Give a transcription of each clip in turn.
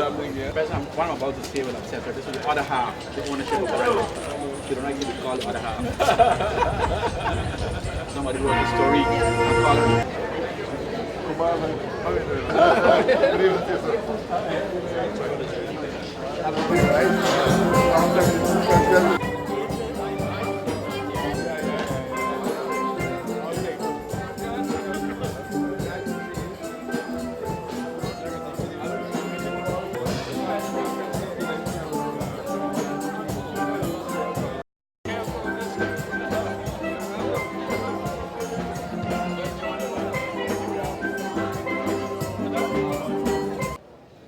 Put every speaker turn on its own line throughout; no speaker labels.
happening here? President, what I'm about to say will upset her. This is the other half, the ownership of Roraima. You don't like to be called the other half. Somebody wrote the story and called her.
How are you doing? Good evening to you, sir. I'm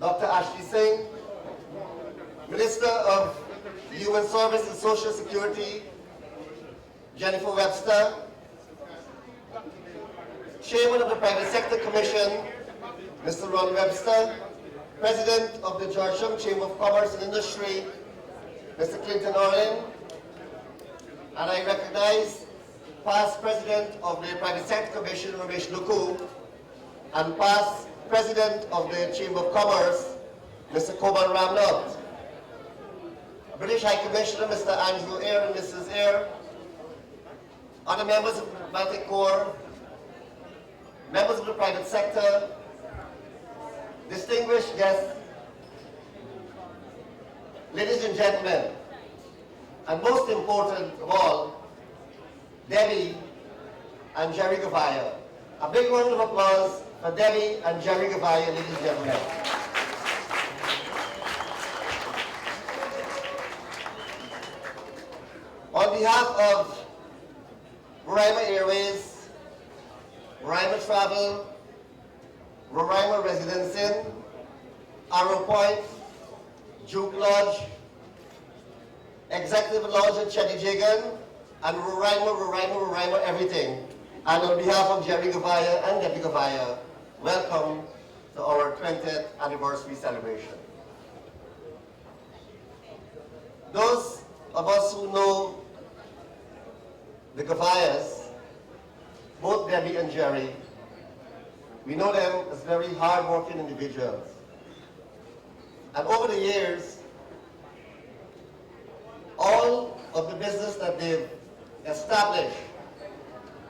Dr. Ashley Singh, Minister of Human Service and Social Security, Jennifer Webster, Chairman of the Private Sector Commission, Mr. Ron Webster, President of the Georgetown Chamber of Commerce and Industry, Mr. Clinton Orlin, and I recognize past President of the Private Sector Commission, Ramesh Luku, and past President of the Chamber of Commerce, Mr. Koban Ramnath, British High Commissioner, Mr. Andrew Eyre and Mrs. Eyre, other members of the diplomatic corps, members of the private sector, distinguished guests, ladies and gentlemen, and most important of all, Debbie and Jerry Gavaya. A big round of applause for Debbie and Jerry Gavaya, ladies and gentlemen. On behalf of Roraima Airways, Roraima Travel, Roraima Residence Inn, Arrow Point, Duke Lodge, Executive Lodge at Chedijigan, and Roraima everything. And on behalf of Jerry Gavaya and Debbie Gavaya, welcome to our 20th anniversary celebration. Those of us who know the Gavayas, both Debbie and Jerry, we know them as very hard-working individuals. And over the years, all of the business that they've established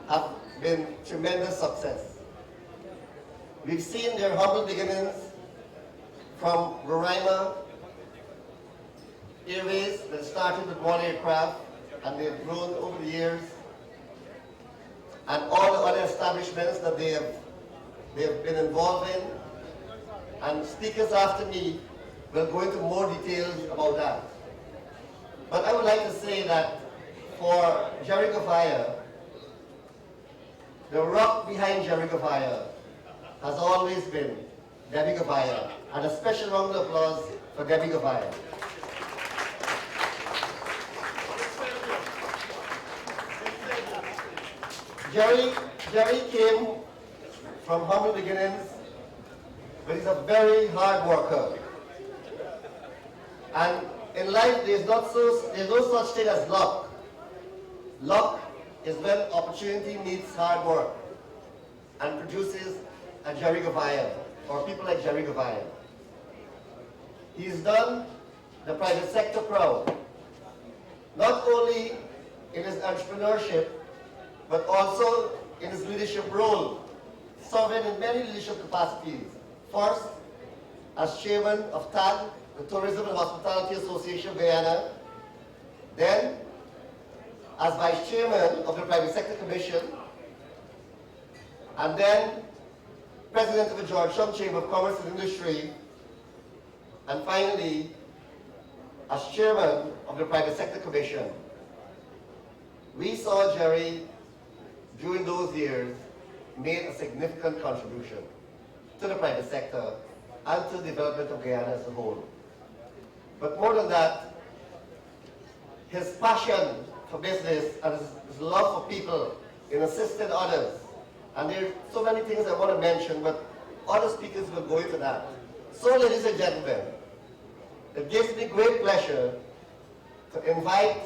have been tremendous success. We've seen their humble beginnings from Roraima Airways that started with one aircraft, and they've grown over the years, and all the other establishments that they have been involved in. And speakers after me will go into more details about that. But I would like to say that for Jerry Gavaya, the rock behind Jerry Gavaya has always been Debbie Gavaya, and a special round of applause for Debbie Gavaya. Jerry came from humble beginnings, but he's a very hard worker. And in life, there's no such thing as luck. Luck is when opportunity meets hard work and produces a Jerry Gavaya, or people like Jerry Gavaya. He's done the private sector proud, not only in his entrepreneurship, but also in his leadership role, serving in many leadership capacities. First, as chairman of TAG, the Tourism and Hospitality Association of Guyana, then as vice chairman of the Private Sector Commission, and then president of the Georgetown Chamber of Commerce and Industry, and finally as chairman of the Private Sector Commission. We saw Jerry during those years made a significant contribution to the private sector and to the development of Guyana as a whole. But more than that, his passion for business and his love for people in assisting others. And there are so many things I want to mention, but other speakers will go into that. So, ladies and gentlemen, it gives me great pleasure to invite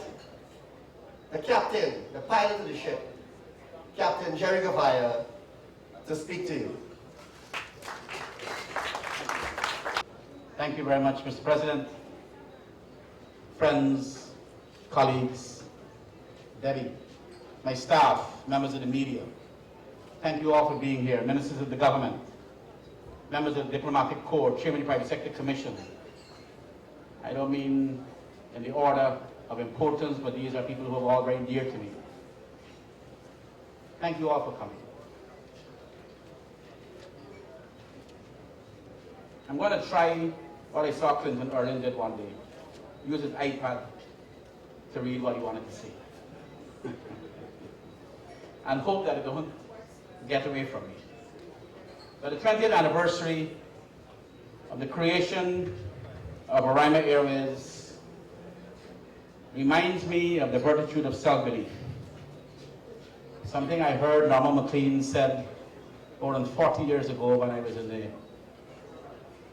the captain, the pilot of the ship, Captain Jerry Gavaya, to speak to you.
Thank you very much, Mr. President. Friends, colleagues, Debbie, my staff, members of the media, thank you all for being here. Ministers of the government, members of the diplomatic corps, chairman of the private sector commission. I don't mean in the order of importance, but these are people who are all very dear to me. Thank you all for coming. I'm going to try what I saw Clinton Erling did one day. Use his iPad to read what he wanted to say. And hope that it don't get away from me. But the 20th anniversary of the creation of Roraima Airways reminds me of the virtue of self-belief. Something I heard Norman MacLean said more than 40 years ago when I was in the,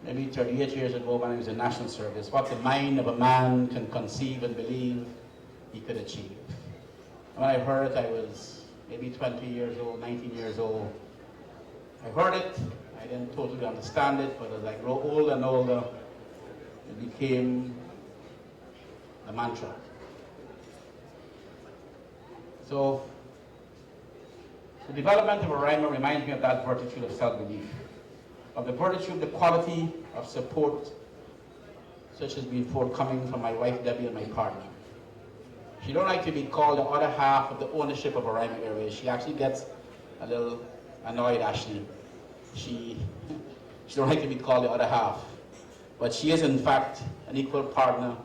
maybe 38 years ago when I was in national service. What the mind of a man can conceive and believe, he could achieve. When I heard it, I was maybe 20 years old, 19 years old. I heard it, I didn't totally understand it, but as I grew older and older, it became a mantra. So, the development of Roraima reminds me of that virtue of self-belief, of the virtue of the quality of support such as being forthcoming from my wife Debbie and my partner. She don't like to be called the other half of the ownership of Roraima Airways. She actually gets a little annoyed, Ashley. She don't like to be called the other half. But she is in fact an equal partner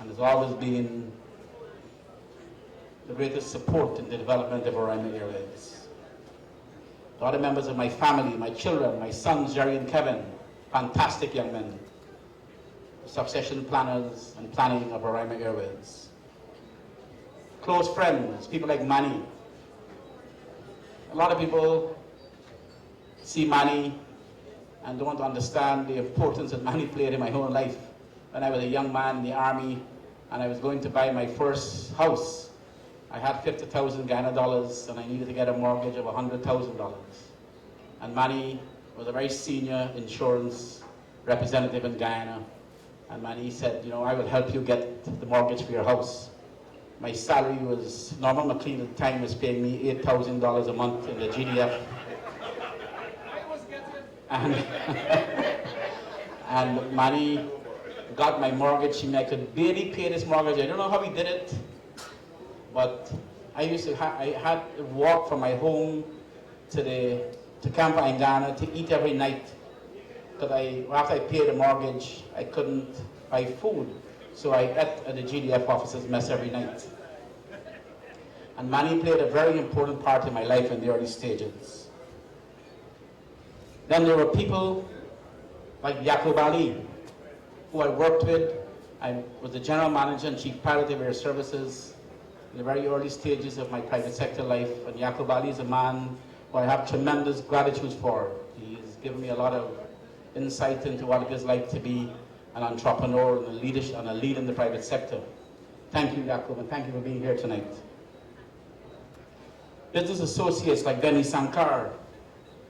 and has always been the greatest support in the development of Roraima Airways. The other members of my family, my children, my sons Jerry and Kevin, fantastic young men, succession planners and planning of Roraima Airways. Close friends, people like Manny. A lot of people see Manny and don't understand the importance that Manny played in my whole life. When I was a young man in the army and I was going to buy my first house, I had 50,000 Guyana dollars and I needed to get a mortgage of $100,000. And Manny was a very senior insurance representative in Guyana. And Manny said, you know, I will help you get the mortgage for your house. My salary was, Norman MacLean at the time was paying me $8,000 a month in the GDF. And, and Manny got my mortgage. I could barely pay this mortgage. I don't know how he did it, but I used to I had to walk from my home to Camp in Ghana to eat every night. Because after I paid the mortgage, I couldn't buy food. So I ate at the GDF officer's mess every night. And Manny played a very important part in my life in the early stages. Then there were people like Yaqub Ali, who I worked with. I was the general manager and chief pilot of air services in the very early stages of my private sector life. And Yaqub Ali is a man who I have tremendous gratitude for. He's given me a lot of insight into what it is like to be an entrepreneur and a lead in the private sector. Thank you, Yaqub, and thank you for being here tonight. Business associates like Denny Sankar,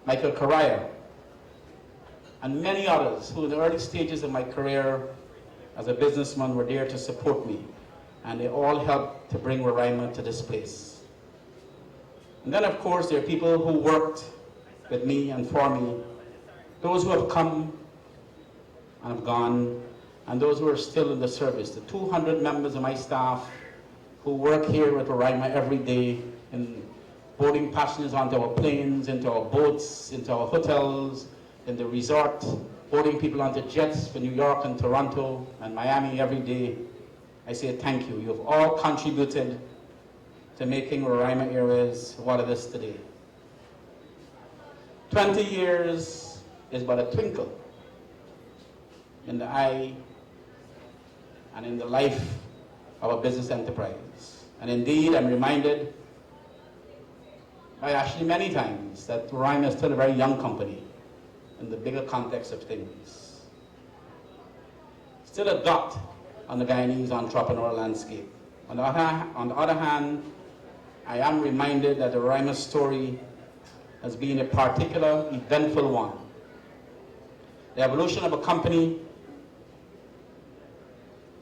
Michael Karaya, and many others who in the early stages of my career as a businessman were there to support me. And they all helped to bring Roraima to this place. And then, of course, there are people who worked with me and for me, those who have come and have gone, and those who are still in the service. The 200 members of my staff who work here at Roraima every day in boarding passengers onto our planes, into our boats, into our hotels, in the resort, boarding people onto jets for New York and Toronto and Miami every day. I say thank you. You have all contributed to making Roraima Airways what it is today. 20 years is but a twinkle in the eye and in the life of a business enterprise. And indeed, I'm reminded by Ashley many times that Roraima is still a very young company in the bigger context of things. Still a dot on the Guyanese entrepreneurial landscape. On the other hand, I am reminded that the Roraima story has been a particular eventful one. The evolution of a company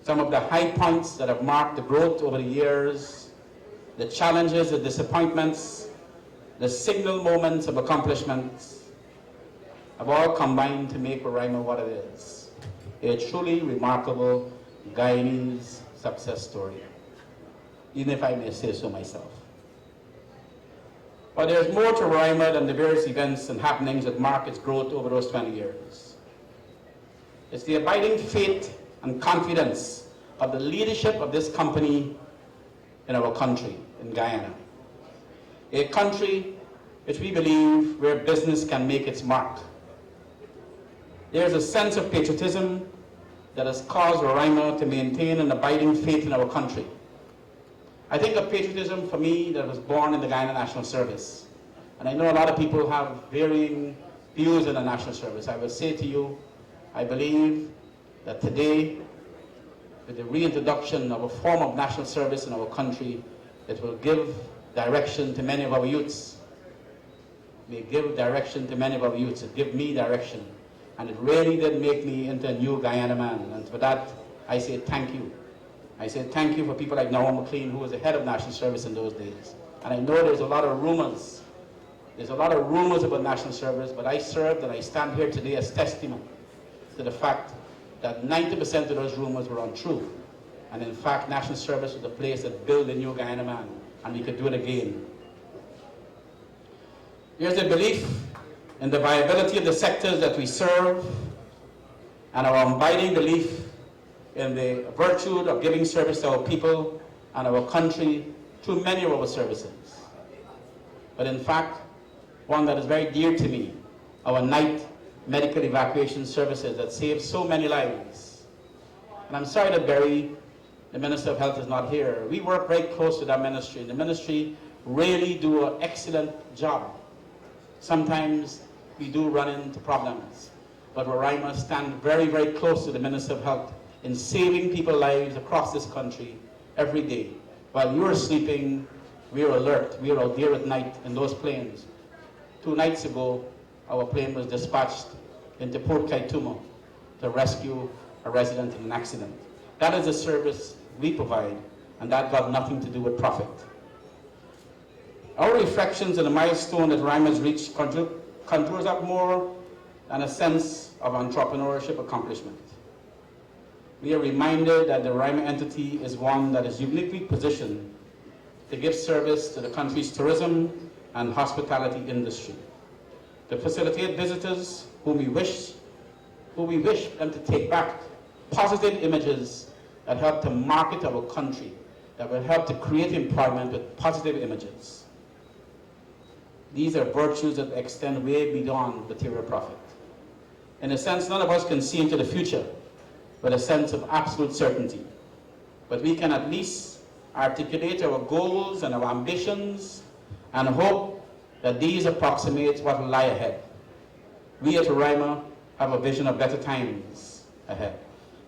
some of the high points that have marked the growth over the years, the challenges, the disappointments, the signal moments of accomplishments have all combined to make Roraima what it is, a truly remarkable Guyanese success story, even if I may say so myself. But there's more to Roraima than the various events and happenings that mark its growth over those 20 years. It's the abiding faith and confidence of the leadership of this company in our country, in Guyana. A country which we believe where business can make its mark. There's a sense of patriotism that has caused Roraima to maintain an abiding faith in our country. I think of patriotism for me that was born in the Guyana National Service. And I know a lot of people have varying views in the National Service. I will say to you, I believe that today, with the reintroduction of a form of national service in our country, it will give direction to many of our youths. It may give direction to many of our youths. It gave me direction. And it really did make me into a new Guyana man. And for that, I say thank you. I say thank you for people like Noah McLean, who was the head of national service in those days. And I know there's a lot of rumors. There's a lot of rumors about national service, but I served and I stand here today as testament to the fact that 90% of those rumors were untrue. And in fact, national service was the place that built a new Guyana man, and we could do it again. There's a belief in the viability of the sectors that we serve, and our abiding belief in the virtue of giving service to our people and our country through many of our services. But in fact, one that is very dear to me, our night medical evacuation services that save so many lives. And I'm sorry that Barry, the Minister of Health, is not here. We work very close to that ministry, and the ministry really do an excellent job. Sometimes we do run into problems, but Roraima stand very, very close to the Minister of Health in saving people's lives across this country every day. While you're sleeping, we're alert. We're out there at night in those planes. 2 nights ago, our plane was dispatched into Port Kaituma to rescue a resident in an accident. That is a service we provide, and that got nothing to do with profit. Our reflections on the milestone that Roraima has reached conjures up more than a sense of entrepreneurship accomplishment. We are reminded that the Roraima entity is one that is uniquely positioned to give service to the country's tourism and hospitality industry, to facilitate visitors who we wish them to take back positive images that help to market our country, that will help to create employment with positive images. These are virtues that extend way beyond material profit. In a sense, none of us can see into the future with a sense of absolute certainty, but we can at least articulate our goals and our ambitions and hope that these approximate what will lie ahead. We at Roraima have a vision of better times ahead,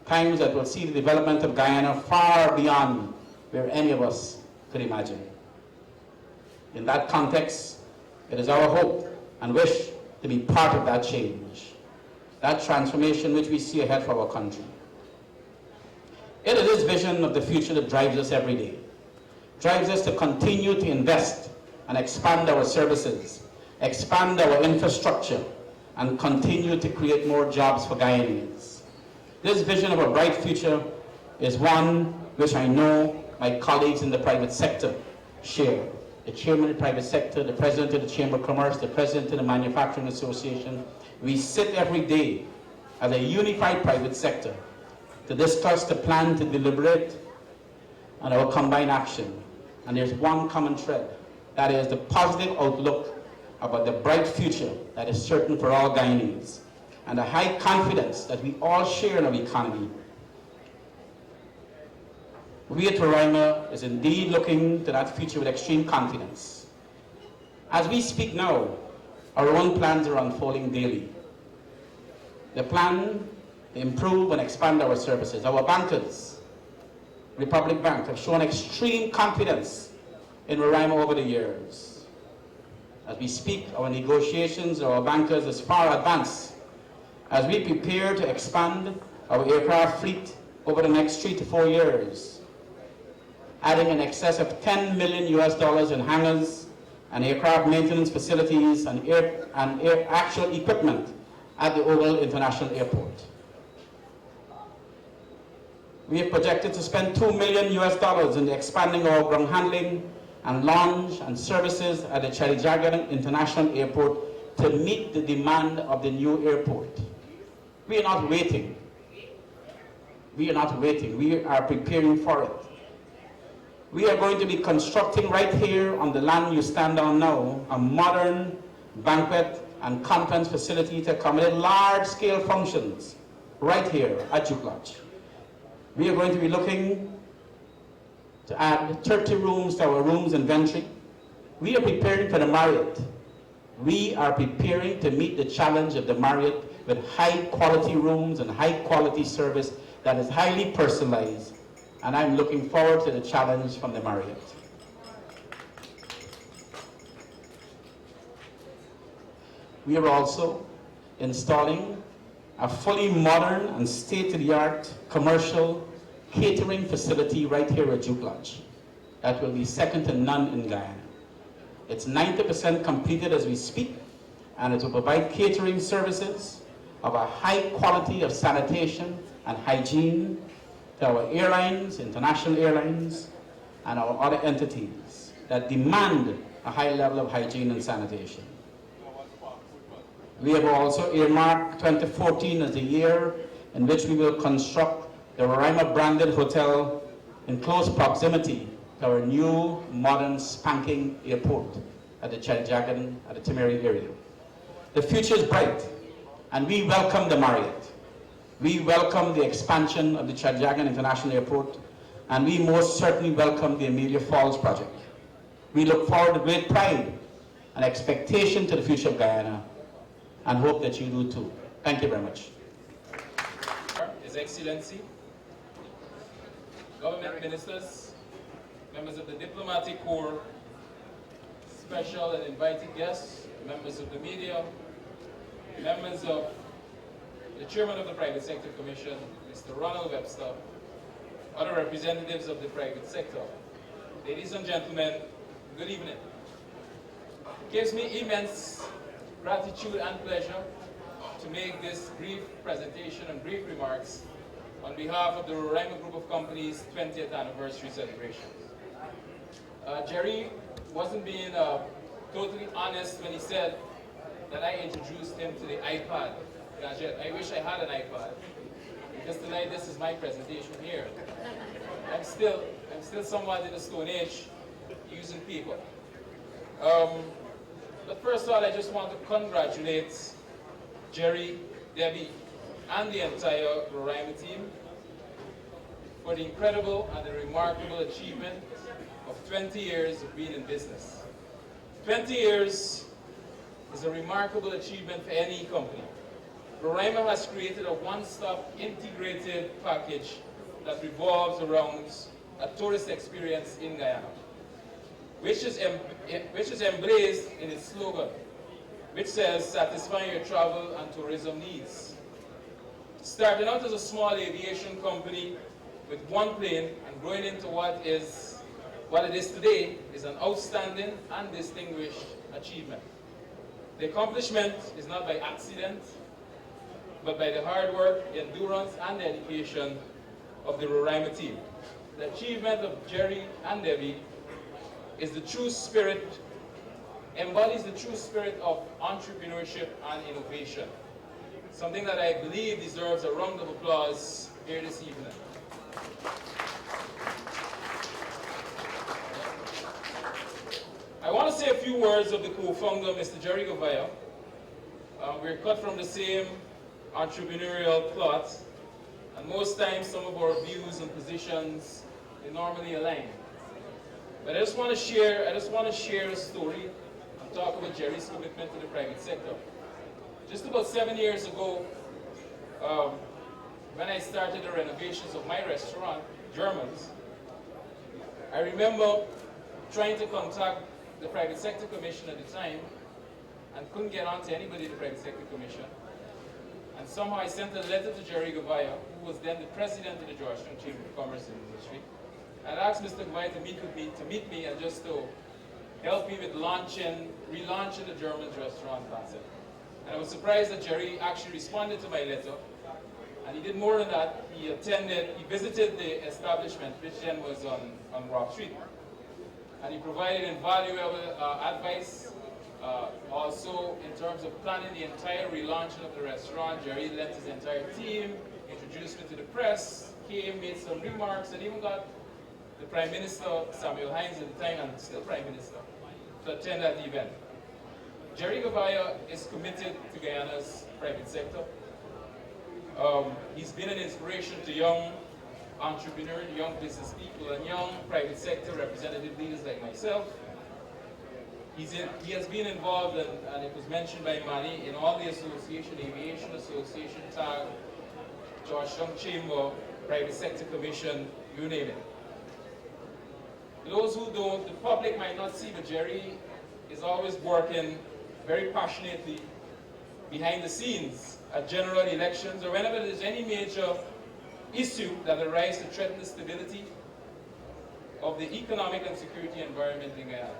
times that will see the development of Guyana far beyond where any of us could imagine. In that context, it is our hope and wish to be part of that change, that transformation which we see ahead for our country. It is this vision of the future that drives us every day, drives us to continue to invest and expand our services, expand our infrastructure, and continue to create more jobs for Guyanese. This vision of a bright future is one which I know my colleagues in the private sector share. The chairman of the private sector, the president of the Chamber of Commerce, the president of the Manufacturing Association. We sit every day as a unified private sector to discuss the plan, to deliberate on our combined action. And there's one common thread, that is the positive outlook about the bright future that is certain for all Guyanese, and the high confidence that we all share in our economy. We at Roraima is indeed looking to that future with extreme confidence. As we speak now, our own plans are unfolding daily. The plan to improve and expand our services. Our bankers, Republic Bank, have shown extreme confidence in Roraima over the years. As we speak, our negotiations, our bankers is far advanced as we prepare to expand our aircraft fleet over the next 3 to 4 years, adding in excess of $10 million in hangars and aircraft maintenance facilities and air actual equipment at the Oval International Airport. We have projected to spend $2 million in expanding our ground handling and launch and services at the Charijagan International Airport to meet the demand of the new airport. We are not waiting. We are not waiting. We are preparing for it. We are going to be constructing right here on the land you stand on now a modern banquet and conference facility to accommodate large-scale functions right here at Duke Lodge. We are going to be looking to add 30 rooms to our rooms inventory. We are preparing for the Marriott. We are preparing to meet the challenge of the Marriott with high-quality rooms and high-quality service that is highly personalized. And I'm looking forward to the challenge from the Marriott. We are also installing a fully modern and state-of-the-art commercial catering facility right here at Duke Lodge that will be second to none in Guyana. It's 90% completed as we speak, and it will provide catering services of a high quality of sanitation and hygiene to our airlines, international airlines, and our other entities that demand a high level of hygiene and sanitation. We have also earmarked 2014 as the year in which we will construct the Roraima branded hotel in close proximity to our new modern spanking airport at the Charijagan, at the Timeri area. The future is bright, and we welcome the Marriott. We welcome the expansion of the Charijagan International Airport, and we most certainly welcome the Amelia Falls project. We look forward with great pride and expectation to the future of Guyana, and hope that you do too. Thank you very much.
His Excellency, government ministers, members of the diplomatic corps, special and invited guests, members of the media, members of the chairman of the Private Sector Commission, Mr. Ronald Webster, other representatives of the private sector. Ladies and gentlemen, good evening. It gives me immense gratitude and pleasure to make this brief presentation and brief remarks on behalf of the Roraima Group of Companies' 20th anniversary celebrations. Jerry wasn't being totally honest when he said that I introduced him to the iPad gadget. I wish I had an iPad, because tonight this is my presentation here. I'm still somewhat in the Stone Age using paper. But first of all, I just want to congratulate Jerry, Debbie, and the entire Roraima team for the incredible and the remarkable achievement of 20 years of being in business. 20 years is a remarkable achievement for any company. Roraima has created a one-stop integrated package that revolves around a tourist experience in Guyana, which is embraced in its slogan, which says, satisfying your travel and tourism needs. Starting out as a small aviation company with one plane and growing into what it is today is an outstanding and distinguished achievement. The accomplishment is not by accident, but by the hard work, endurance, and dedication of the Roraima team. The achievement of Jerry and Debbie is the true spirit, embodies the true spirit of entrepreneurship and innovation. Something that I believe deserves a round of applause here this evening. I want to say a few words of the co-founder, Mr. Jerry Govaya. We're cut from the same entrepreneurial cloth, and most times some of our views and positions they normally align. But I just want to share a story and talk about Jerry's commitment to the private sector. Just about 7 years ago, when I started the renovations of my restaurant, Germans, I remember trying to contact the Private Sector Commission at the time and couldn't get on to anybody in the Private Sector Commission. And somehow I sent a letter to Jerry Gavaya, who was then the president of the Georgetown Chamber of Commerce and Industry. And I asked Mr. Gavaya to meet me and just to help me with relaunching the German's restaurant concept. And I was surprised that Jerry actually responded to my letter. And he did more than that. He visited the establishment, which then was on Rock Street. And he provided invaluable advice. Also, in terms of planning the entire relaunching of the restaurant, Jerry lent his entire team, introduced me to the press, came, made some remarks, and even got the Prime Minister, Samuel Hines at the time, and still Prime Minister, to attend that event. Jerry Gavaya is committed to Guyana's private sector. He's been an inspiration to young entrepreneurs, young business people, and young private sector representative leaders like myself. He has been involved, and it was mentioned by Manny, in all the association, Aviation Association, TAG, Georgetown Chamber, Private Sector Commission, you name it. Those who don't, the public might not see, but Jerry is always working very passionately behind the scenes at general elections or whenever there's any major issue that arises to threaten the stability of the economic and security environment in Guyana.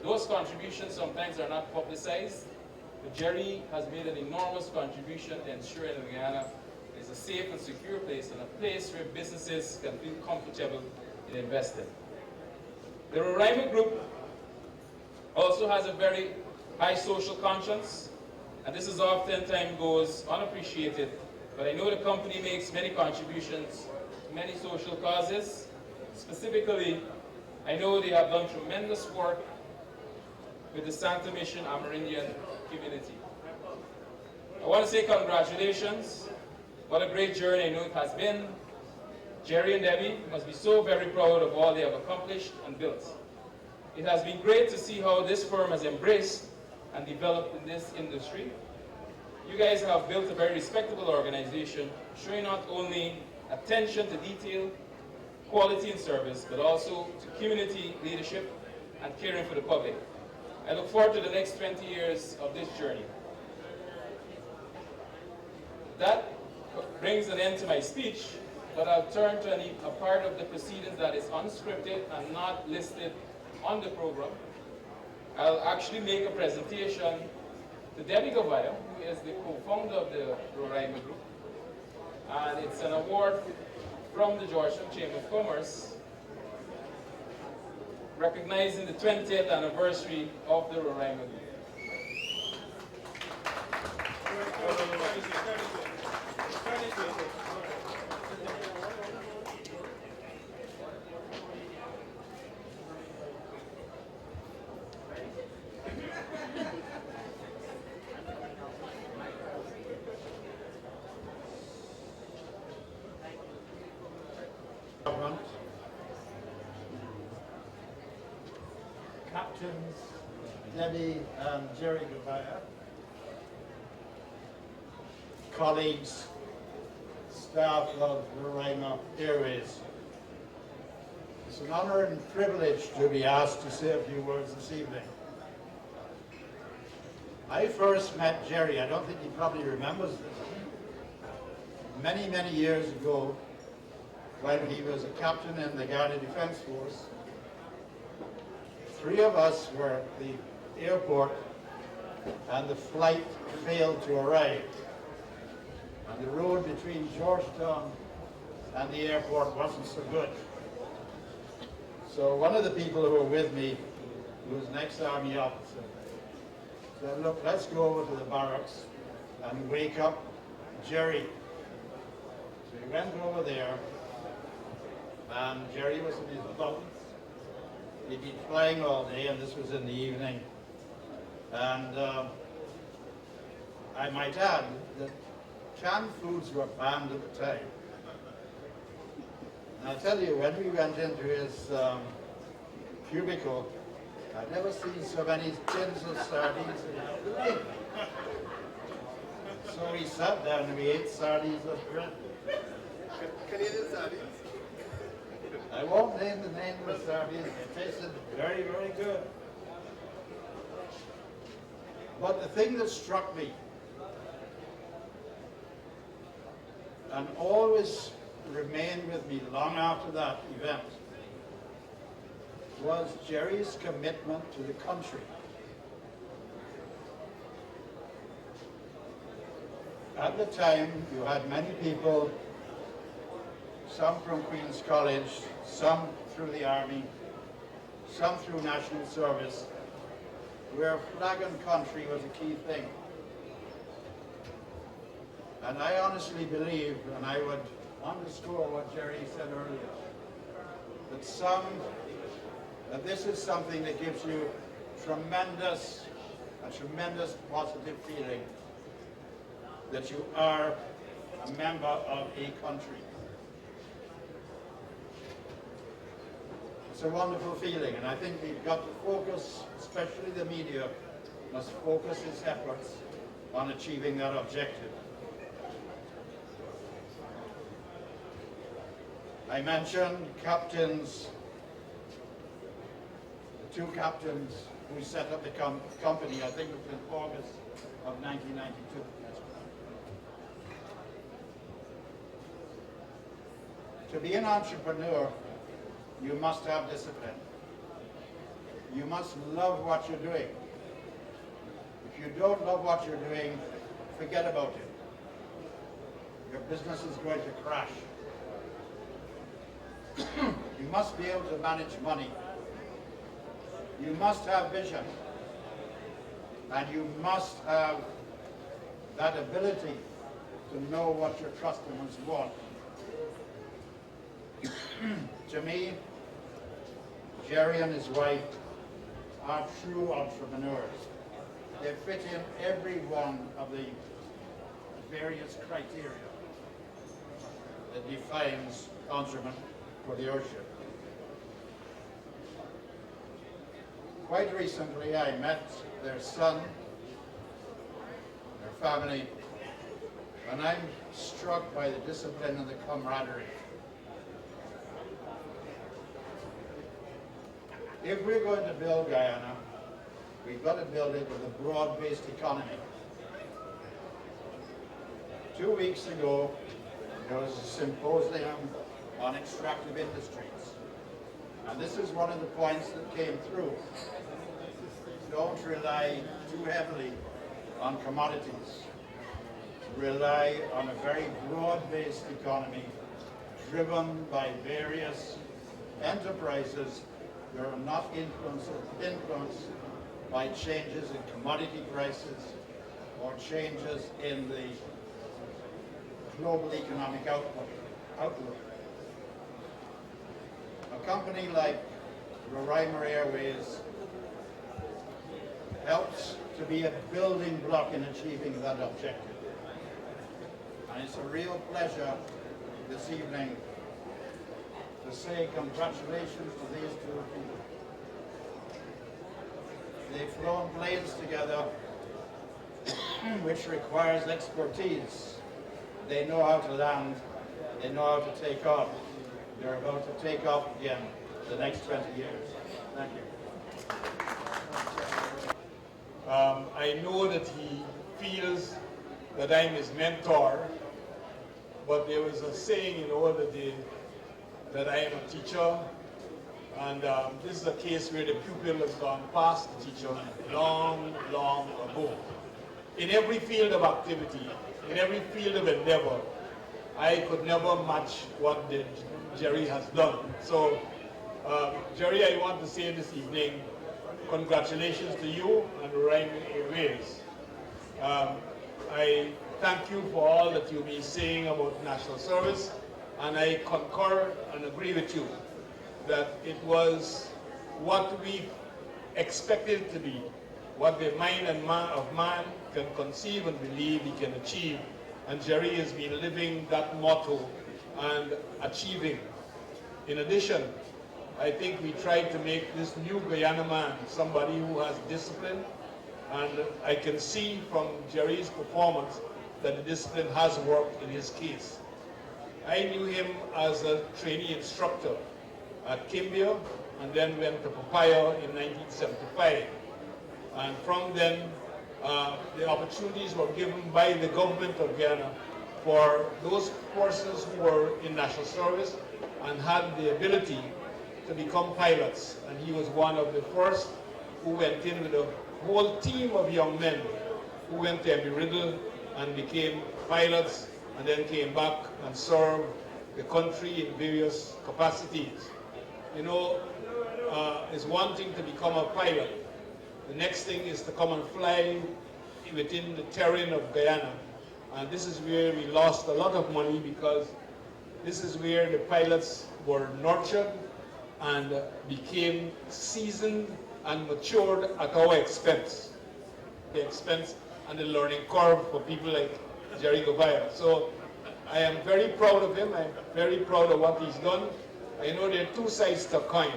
Those contributions sometimes are not publicized, but Jerry has made an enormous contribution to ensuring that Guyana is a safe and secure place and a place where businesses can feel comfortable in investing. The Roraima Group also has a very high social conscience, and this is oftentimes goes unappreciated, but I know the company makes many contributions to many social causes. Specifically, I know they have done tremendous work with the Santa Mission Amerindian community. I want to say congratulations. What a great journey I know it has been. Jerry and Debbie must be so very proud of all they have accomplished and built. It has been great to see how this firm has embraced and developed in this industry. You guys have built a very respectable organization, showing not only attention to detail, quality and service, but also to community leadership and caring for the public. I look forward to the next 20 years of this journey. That brings an end to my speech, but I'll turn to a part of the proceedings that is unscripted and not listed on the program. I'll actually make a presentation to Debbie Gavaya, who is the co-founder of the Roraima Group, and it's an award from the Georgetown Chamber of Commerce recognizing the 20th anniversary of the Roraima Group.
Captains Debbie and Jerry Gavaya, colleagues, staff of Roraima Airways. It's an honor and privilege to be asked to say a few words this evening. I first met Jerry, I don't think he probably remembers this, many, many years ago when he was a captain in the Guyana Defence Force. Three of us were at the airport and the flight failed to arrive. And the road between Georgetown and the airport wasn't so good. So one of the people who were with me, who was an ex-army officer, said, look, let's go over to the barracks and wake up Jerry. So we went over there, and Jerry was in his bunk. He'd been flying all day, and this was in the evening. And I might add that canned foods were banned at the time. And I tell you, when we went into his cubicle, I've never seen so many tins of sardines in my life. So we sat down and we ate sardines with bread.
Canadian sardines?
I won't name the name of the sardines. They tasted very, very good. But the thing that struck me and always remained with me long after that event was Jerry's commitment to the country. At the time, you had many people, some from Queen's College, some through the Army, some through national service, where flag and country was a key thing. And I honestly believe, and I would underscore what Jerry said earlier, that this is something that gives you a tremendous positive feeling that you are a member of a country. It's a wonderful feeling, and I think we've got to focus, especially the media, must focus its efforts on achieving that objective. I mentioned captains, the two captains who set up the company, I think it was in August of 1992. To be an entrepreneur, you must have discipline. You must love what you're doing. If you don't love what you're doing, forget about it. Your business is going to crash. You must be able to manage money. You must have vision. And you must have that ability to know what your customers want. To me, Jerry and his wife are true entrepreneurs. They fit in every one of the various criteria that defines entrepreneurship. Quite recently, I met their son, their family, and I'm struck by the discipline and the camaraderie. If we're going to build Guyana, we've got to build it with a broad-based economy. 2 weeks ago, there was a symposium on extractive industries. And this is one of the points that came through. Don't rely too heavily on commodities. Rely on a very broad-based economy driven by various enterprises that are not influenced by changes in commodity prices or changes in the global economic outlook. A company like Roraima Airways helps to be a building block in achieving that objective. And it's a real pleasure this evening to say congratulations to these two people. They've flown planes together, which requires expertise. They know how to land, they know how to take off. They're about to take off again the next 20 years. Thank you.
I know that he feels that I'm his mentor, but there was a saying in old days that I am a teacher, and this is a case where the pupil has gone past the teacher long, long ago. In every field of activity, in every field of endeavor, I could never match what Jerry has done. So, Jerry, I want to say this evening, congratulations to you and Roraima Airways. I thank you for all that you've been saying about national service, and I concur and agree with you that it was what we expected it to be, what the mind and of man can conceive and believe he can achieve. And Jerry has been living that motto and achieving. In addition, I think we tried to make this new Guyana man somebody who has discipline, and I can see from Jerry's performance that the discipline has worked in his case. I knew him as a trainee instructor at Kimbia, and then went to Papaya in 1975. And from then, the opportunities were given by the government of Guyana for those persons who were in national service and had the ability to become pilots. And he was one of the first who went in with a whole team of young men who went to Embry-Riddle and became pilots and then came back and served the country in various capacities. You know, it's one thing to become a pilot. The next thing is to come and fly within the terrain of Guyana. And this is where we lost a lot of money, because this is where the pilots were nurtured and became seasoned and matured at our expense. The expense and the learning curve for people like Jerry Govaya. So I am very proud of him. I'm very proud of what he's done. I know there are two sides to a coin.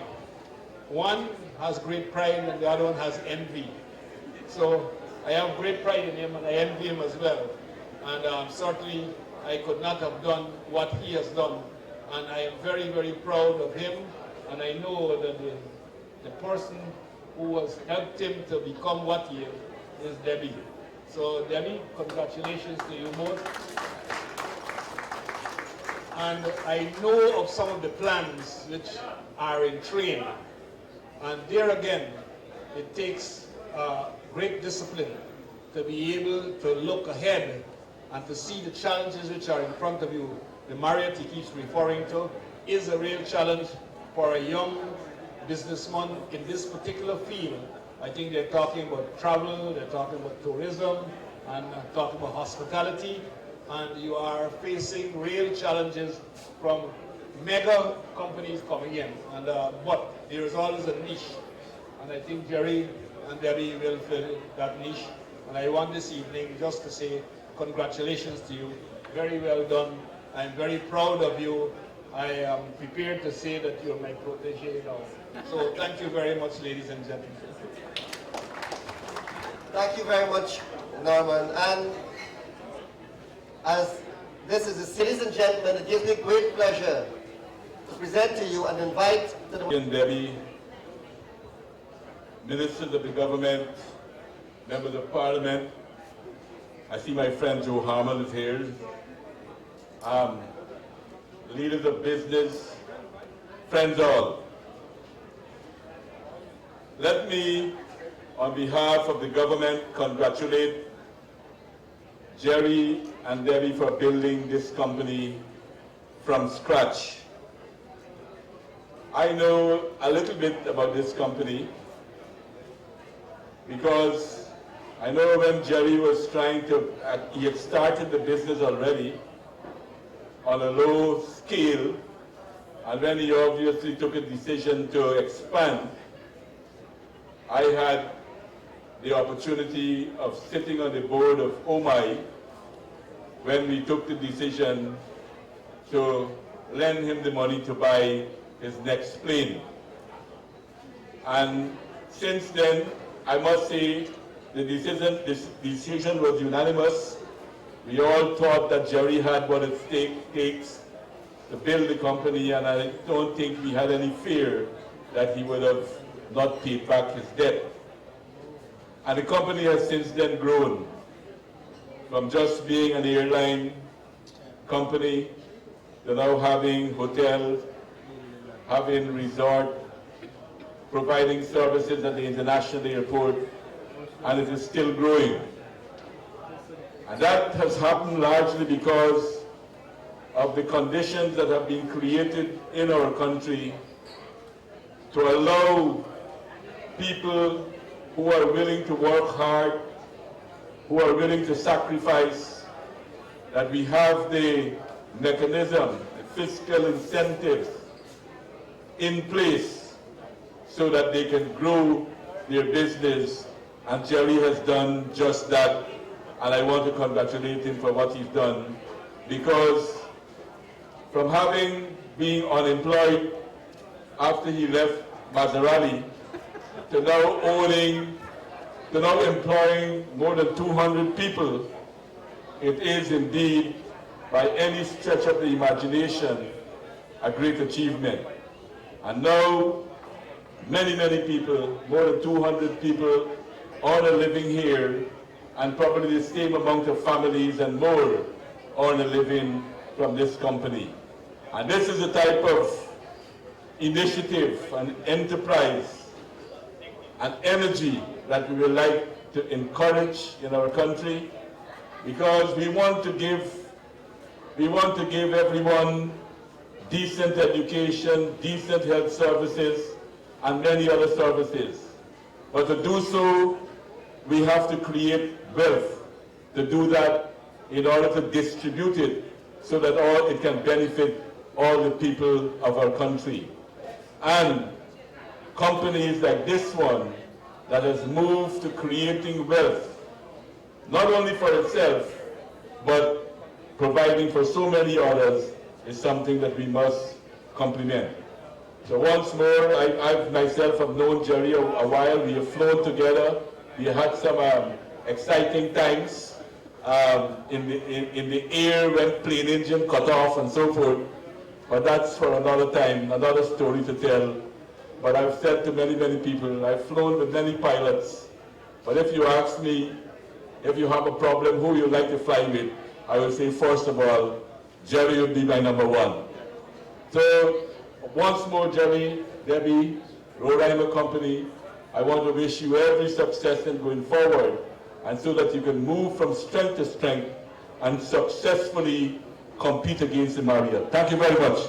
One has great pride and the other one has envy. So I have great pride in him and I envy him as well. And certainly I could not have done what he has done. And I am very, very proud of him. And I know that the person who has helped him to become what he is Debbie. So Debbie, congratulations to you both. And I know of some of the plans which are in train. And there again, it takes great discipline to be able to look ahead and to see the challenges which are in front of you. The Marriott he keeps referring to is a real challenge for a young businessman in this particular field. I think they're talking about travel, they're talking about tourism, and talking about hospitality. And you are facing real challenges from mega companies coming in. And but there is always a niche. And I think Jerry and Debbie will fill that niche. And I want this evening just to say congratulations to you. Very well done. I'm very proud of you. I am prepared to say that you're my protege now. So thank you very much, ladies and gentlemen.
Thank you very much, Norman. And as this is a ladies and gentlemen, it gives me great pleasure to present to you and invite to the
Debbie, ministers of the government, members of parliament. I see my friend Joe Harmon is here. Leaders of business, friends all. Let me, on behalf of the government, congratulate Jerry and Debbie for building this company from scratch. I know a little bit about this company because I know when Jerry was trying to, he had started the business already on a low scale, and when he obviously took a decision to expand, I had the opportunity of sitting on the board of OMI when we took the decision to lend him the money to buy his next plane. And since then, I must say the decision was unanimous. We all thought that Jerry had what it takes to build the company, and I don't think we had any fear that he would have not paid back his debt. And the company has since then grown from just being an airline company to now having hotels, having resort, providing services at the international airport, and it is still growing. And that has happened largely because of the conditions that have been created in our country to allow people who are willing to work hard, who are willing to sacrifice, that we have the mechanism, the fiscal incentives in place so that they can grow their business. And Jerry has done just that. And I want to congratulate him for what he's done, because from having been unemployed after he left Maserati to now employing more than 200 people, it is indeed, by any stretch of the imagination, a great achievement. And now, many, many people, more than 200 people, all are living here, and probably the same amount of families and more earn a living from this company. And this is the type of initiative and enterprise and energy that we would like to encourage in our country, because we want to give everyone decent education, decent health services, and many other services. But to do so, we have to create wealth. To do that, in order to distribute it so that it can benefit all the people of our country. And companies like this one that has moved to creating wealth, not only for itself, but providing for so many others, is something that we must compliment. So once more, I myself have known Jerry a while. We have flown together. We had some exciting times in the air when plane engine cut off and so forth. But that's for another time, another story to tell. But I've said to many, many people, I've flown with many pilots. But if you ask me, if you have a problem, who you like to fly with, I will say, first of all, Jerry would be my number one. So once more, Jerry, Debbie, Roraima Company, I want to wish you every success in going forward, and so that you can move from strength to strength and successfully compete against the Marriott. Thank you very much.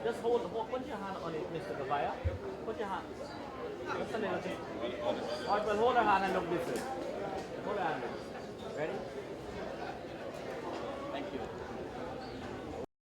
Just put your hand on it, Mr. Gavaya. Put your hand. Just a little bit. All right, well, hold your hand and look this way. Hold your hand. Ready?